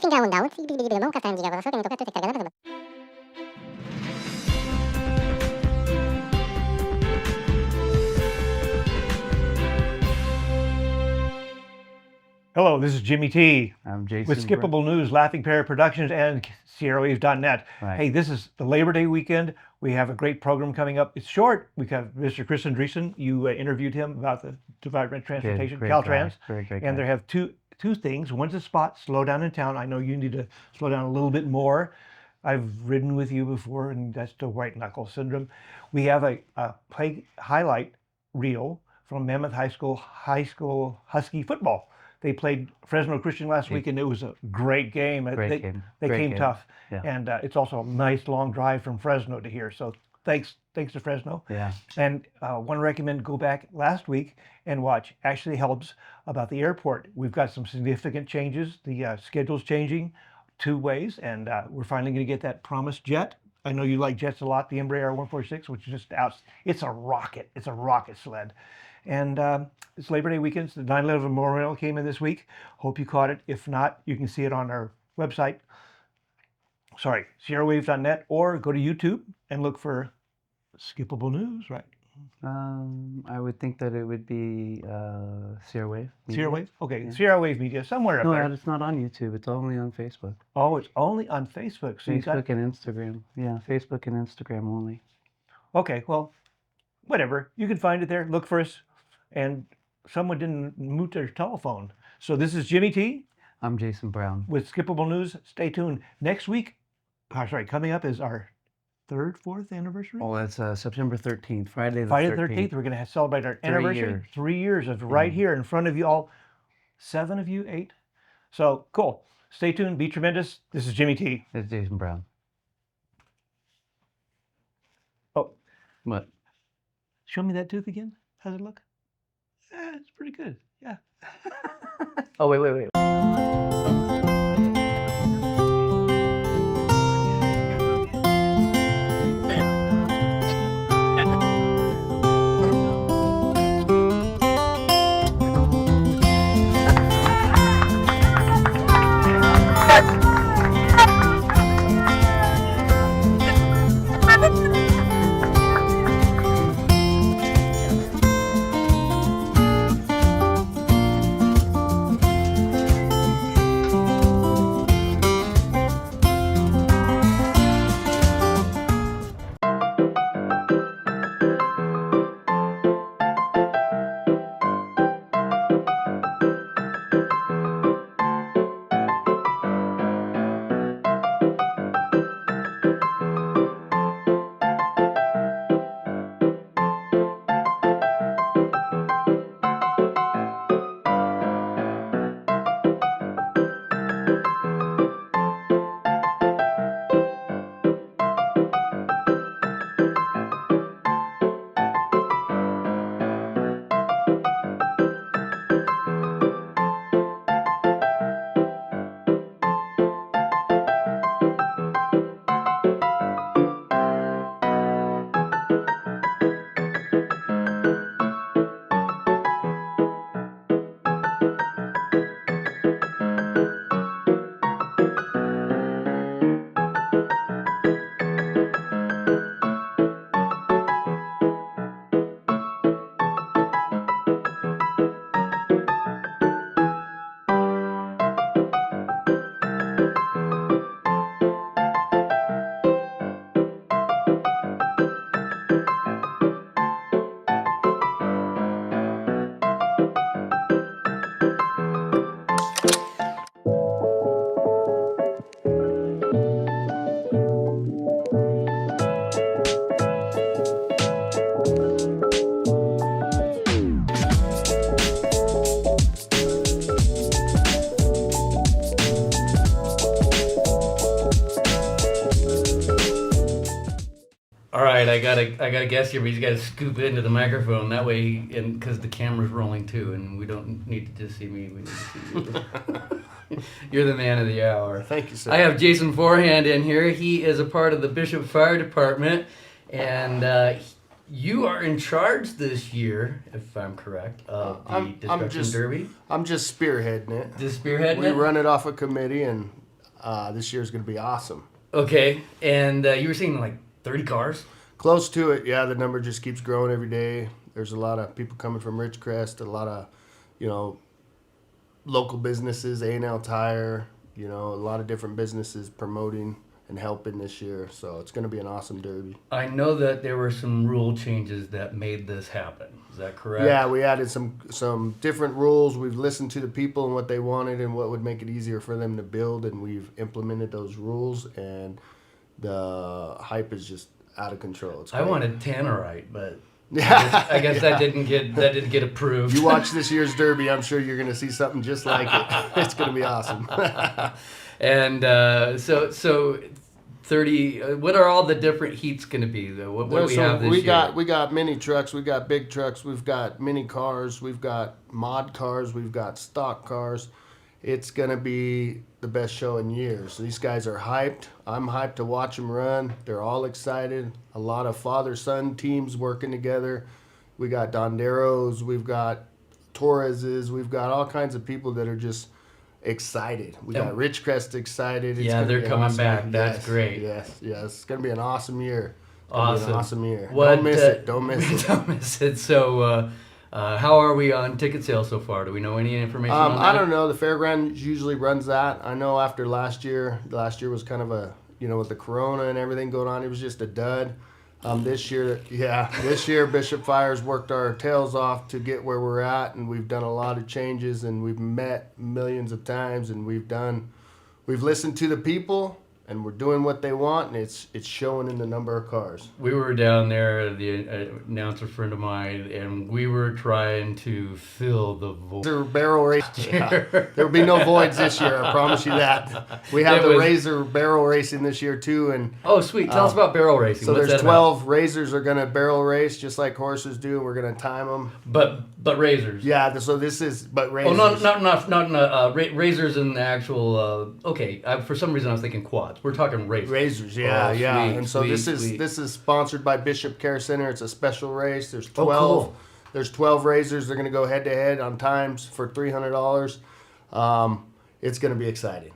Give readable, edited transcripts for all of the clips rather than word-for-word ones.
Hello, this is Jimmy T. I'm Jason. With Skippable News, Laughing Parrot Productions, and SierraWaves.net. Right. Hey, this is the Labor Day weekend. We have a great program coming up. It's short. We have Mr. Chris Andriessen. You interviewed him about the Department of Transportation, Caltrans. And they have two things. One's a spot, slow down in town. I know you need to slow down a little bit more. I've ridden with you before, and that's the white knuckle syndrome. We have a play highlight reel from Mammoth High School Husky football. They played Fresno Christian last week, and it was a great game. They came tough, yeah. And it's also a nice long drive from Fresno to here. So thanks to Fresno. Yeah. And want to recommend go back last week and watch Ashley Helps about the airport. We've got some significant changes. The schedule's changing 2 ways, and we're finally going to get that promised jet. I know you like jets a lot. The Embraer 146, which is just out. It's a rocket. It's a rocket sled. And it's Labor Day weekend. The 9/11 Memorial came in this week. Hope you caught it. If not, you can see it on our website. Sorry, SierraWaves.net, or go to YouTube and look for Skippable News, right? I would think that it would be Sierra Wave. Sierra Wave? Okay, yeah. Sierra Wave Media, somewhere up there. No, it's not on YouTube. It's only on Facebook. Oh, it's only on Facebook. So Facebook and Instagram. Yeah, Facebook and Instagram only. Okay, well, whatever. You can find it there. Look for us. And someone didn't mute their telephone. So this is Jimmy T. I'm Jason Brown. With Skippable News. Stay tuned. Next week, coming up is our 4th anniversary? Oh, that's September 13th, Friday the 13th. We're going to celebrate our anniversary. 3 years of right here in front of you all. 7 of you, 8. So, cool. Stay tuned. Be tremendous. This is Jimmy T. It's Jason Brown. Oh. What? Show me that tooth again. How's it look? It's pretty good. Yeah. Oh, wait. All right, I gotta guess here, but he's got to scoop into the microphone. That way, and because the camera's rolling too, and we don't need to just see me. We need to see you. You're the man of the hour. Thank you, sir. I have Jason Forehand in here. He is a part of the Bishop Fire Department, and you are in charge this year, if I'm correct, of the Destruction Derby. I'm just spearheading it. Just spearheading we it? run it off a committee, and this year is going to be awesome. Okay, and you were saying like 30 cars? Close to it, yeah. The number just keeps growing every day. There's a lot of people coming from Ridgecrest, a lot of, local businesses, A&L Tire, a lot of different businesses promoting and helping this year. So it's going to be an awesome derby. I know that there were some rule changes that made this happen. Is that correct? Yeah, we added some different rules. We've listened to the people and what they wanted and what would make it easier for them to build, and we've implemented those rules, and the hype is just out of control. It's I great. wanted Tannerite, but I guess that didn't get approved. You watch this year's Derby, I'm sure you're going to see something just like it. It's going to be awesome. And so 30. What are all the different heats going to be though? What do we have this year? We got mini trucks, we got big trucks, we've got mini cars, we've got mod cars, we've got stock cars. It's going to be the best show in years. These guys are hyped. I'm hyped to watch them run. They're all excited. A lot of father-son teams working together. We got Donderos, we've got Torreses, we've got all kinds of people that are just excited. We got Ridgecrest excited. It's they're coming back. That's great. Yes. It's going to be an awesome year. Awesome year. What, don't miss it. Don't miss it. Don't miss it. So, how are we on ticket sales so far? Do we know any information on that? I don't know. The Fairgrounds usually runs that. I know after last year was kind of a, with the corona and everything going on, it was just a dud. This year Bishop Fires worked our tails off to get where we're at, and we've done a lot of changes, and we've met millions of times, and we've listened to the people, and we're doing what they want, and it's showing in the number of cars. We were down there, the announcer friend of mine, and we were trying to fill the void. Razor barrel race. Yeah. There will be no voids this year, I promise you that. We have Razor barrel racing this year too, and oh sweet, tell us about barrel racing. So What's there's that 12 about? razors are gonna barrel race just like horses do. We're gonna time them. But razors. Yeah. So this is razors. Oh, not razors in the actual. Okay, for some reason I was thinking quads. We're talking razors. Razors, yeah. Sweet, And so this is sponsored by Bishop Care Center. It's a special race. There's 12. Oh, cool. There's 12 razors. They're gonna go head to head on times for $300. It's gonna be exciting.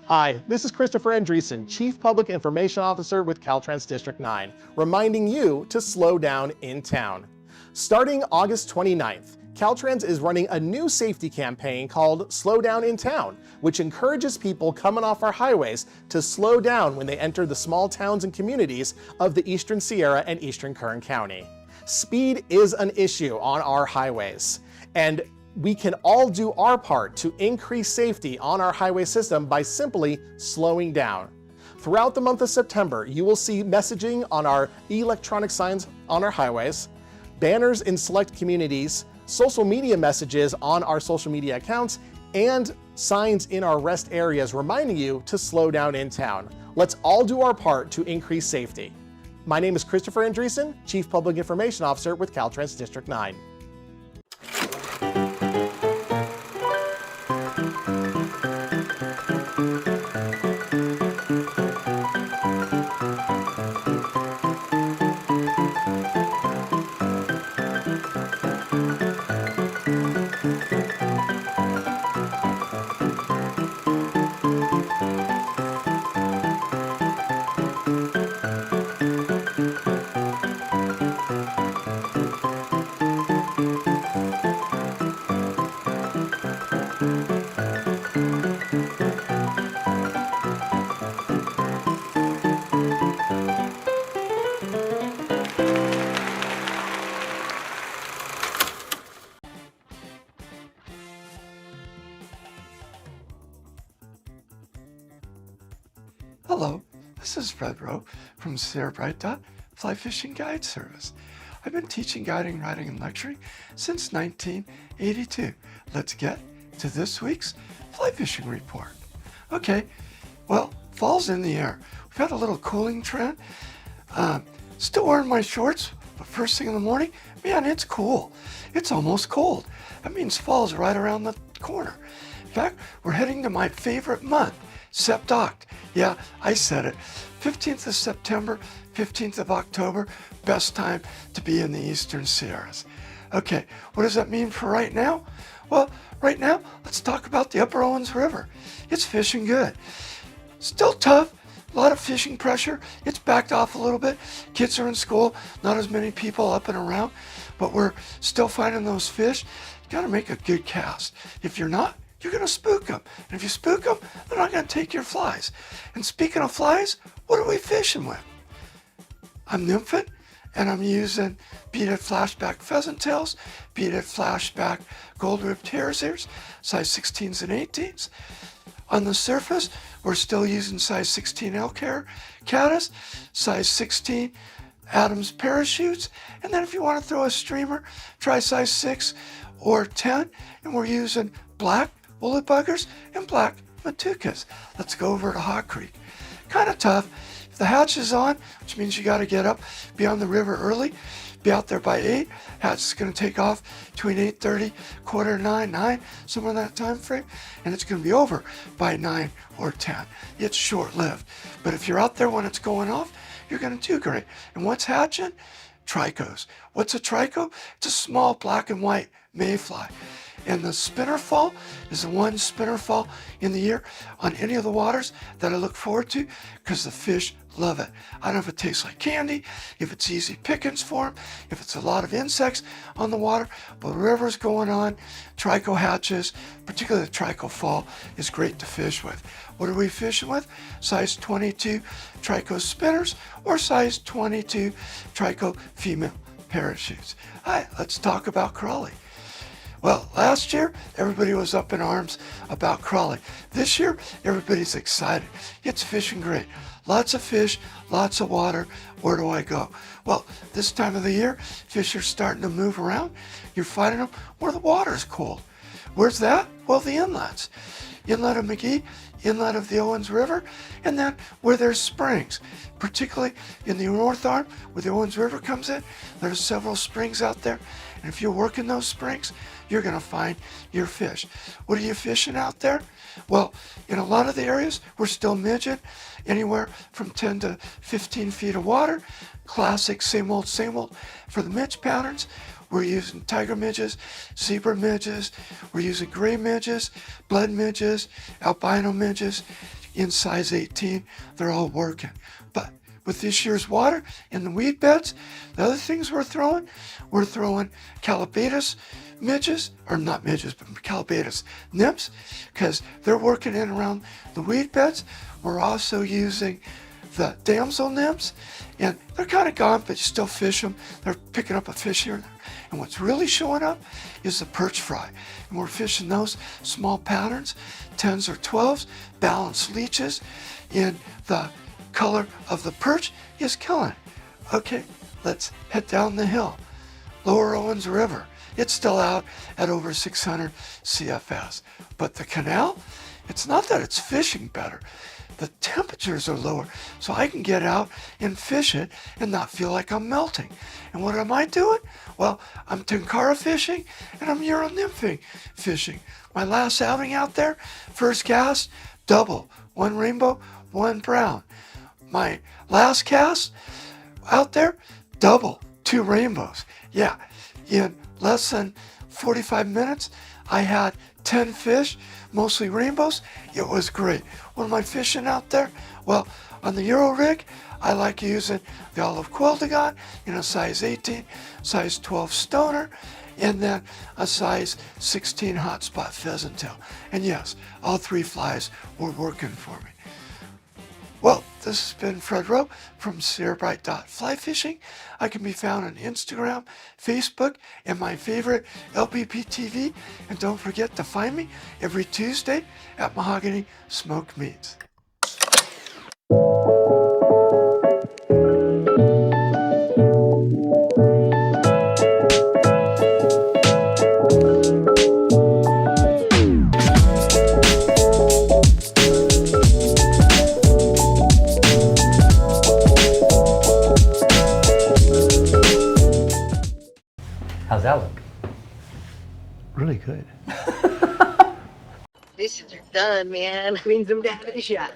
Hi, this is Christopher Andriessen, Chief Public Information Officer with Caltrans District 9, reminding you to slow down in town. Starting August 29th, Caltrans is running a new safety campaign called Slow Down in Town, which encourages people coming off our highways to slow down when they enter the small towns and communities of the Eastern Sierra and Eastern Kern County. Speed is an issue on our highways, and we can all do our part to increase safety on our highway system by simply slowing down. Throughout the month of September, you will see messaging on our electronic signs on our highways, banners in select communities, social media messages on our social media accounts, and signs in our rest areas reminding you to slow down in town. Let's all do our part to increase safety. My name is Christopher Andriessen, Chief Public Information Officer with Caltrans District 9. Hello, this is Fred Rowe from Sierra Bright Dot Fly Fishing Guide Service. I've been teaching guiding, riding, and lecturing since 1982. Let's get to this week's fly fishing report. Okay, well, fall's in the air. We've had a little cooling trend. Still wearing my shorts, but first thing in the morning, man, it's cool. It's almost cold. That means fall's right around the corner. In fact, we're heading to my favorite month, Sept-Oct. Yeah, I said it. 15th of September, 15th of October, best time to be in the Eastern Sierras. Okay, what does that mean for right now? Well, right now, let's talk about the Upper Owens River. It's fishing good. Still tough, a lot of fishing pressure. It's backed off a little bit. Kids are in school, not as many people up and around, but we're still finding those fish. You gotta make a good cast. If you're not, you're gonna spook them. And if you spook them, they're not gonna take your flies. And speaking of flies, what are we fishing with? I'm nymphing, and I'm using beaded flashback pheasant tails, beaded flashback gold-ribbed hare's ears, size 16s and 18s. On the surface, we're still using size 16 elk hair caddis, size 16 Adams parachutes, and then if you want to throw a streamer, try size 6 or 10, and we're using black woolly buggers and black matukas. Let's go over to Hot Creek. Kind of tough. If the hatch is on, which means you got to get up, be on the river early, be out there by 8. Hatch is going to take off between 8:30, quarter to 9, 9, somewhere in that time frame, and it's going to be over by 9 or 10. It's short-lived. But if you're out there when it's going off, you're going to do great. And what's hatching? Tricos. What's a trico? It's a small black and white mayfly. And the spinner fall is the one spinner fall in the year on any of the waters that I look forward to because the fish love it. I don't know if it tastes like candy, if it's easy pickings for them, if it's a lot of insects on the water, but whatever's going on, trico hatches, particularly the trico fall, is great to fish with. What are we fishing with? Size 22 trico spinners or size 22 trico female parachutes. All right, let's talk about crawly. Well, last year, everybody was up in arms about crawly. This year, everybody's excited. It's fishing great. Lots of fish, lots of water. Where do I go? Well, this time of the year, fish are starting to move around. You're finding them where the water's cold. Where's that? Well, the inlets. Inlet of McGee, inlet of the Owens River, and then where there's springs. Particularly in the North Arm, where the Owens River comes in, there's several springs out there. And if you're working those springs, you're going to find your fish. What are you fishing out there? Well, in a lot of the areas, we're still midget, anywhere from 10 to 15 feet of water. Classic, same old, for the midge patterns. We're using tiger midges, zebra midges, we're using gray midges, blood midges, albino midges in size 18. They're all working. But with this year's water in the weed beds, the other things we're throwing calabatus midges, or not midges, but calabatus nymphs, because they're working in around the weed beds. We're also using the damsel nymphs, and they're kind of gone, but you still fish them. They're picking up a fish here and there. And what's really showing up is the perch fry. And we're fishing those small patterns, 10s or 12s, balanced leeches, in the color of the perch is killing. Okay, let's head down the hill. Lower Owens River. It's still out at over 600 CFS. But the canal, it's not that it's fishing better. The temperatures are lower, so I can get out and fish it and not feel like I'm melting. And what am I doing? Well, I'm tenkara fishing and I'm Euro nymphing fishing. My last outing out there, first cast, double, 1 rainbow, 1 brown. My last cast out there, double, 2 rainbows. Yeah, in less than 45 minutes, I had 10 fish, mostly rainbows. It was great. What am I fishing out there? Well, on the Euro rig, I like using the olive quildagon in a size 18, size 12 stoner, and then a size 16 hotspot pheasant tail. And yes, all 3 flies were working for me. Well, this has been Fred Rowe from SierraBright Fly Fishing. I can be found on Instagram, Facebook, and my favorite LPP TV. And don't forget to find me every Tuesday at Mahogany Smoked Meats. How's that look? Really good. Fishes are done, man. Means I'm having a shot.